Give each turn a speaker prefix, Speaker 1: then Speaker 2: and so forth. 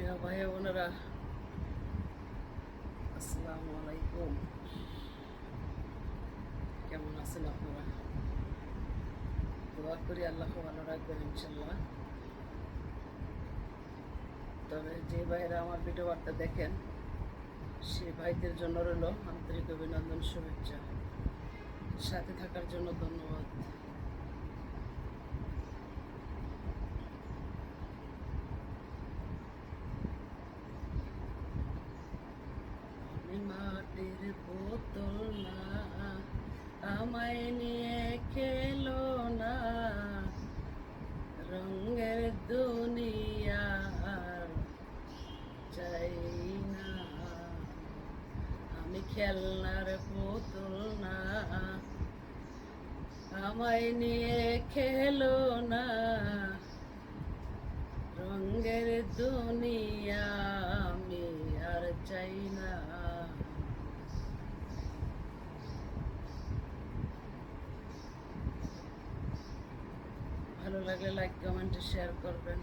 Speaker 1: প্রিয় ভাই বোনেরা, আসসালামু আলাইকুম। কেমন আছেন আপনারা? দোয়া করি আল্লাহ ভালো রাখবেন ইনশাল্লাহ। তবে যে ভাইরা আমার ভিডিও বার্তা দেখেন, সেই ভাইদের জন্য রইল আন্তরিক অভিনন্দন, শুভেচ্ছা। সাথে থাকার জন্য ধন্যবাদ। আমি মাটির বোতল না, আমায় নিয়ে খেলো না, রঙের দুনিয়া আর চাই না। আমি খেলনার পুতুল না, আমায় নিয়ে খেলো না, রঙের দুনিয়া আমি আর চাই না। ভালো লাগলে লাইক কমেন্টে শেয়ার করবেন।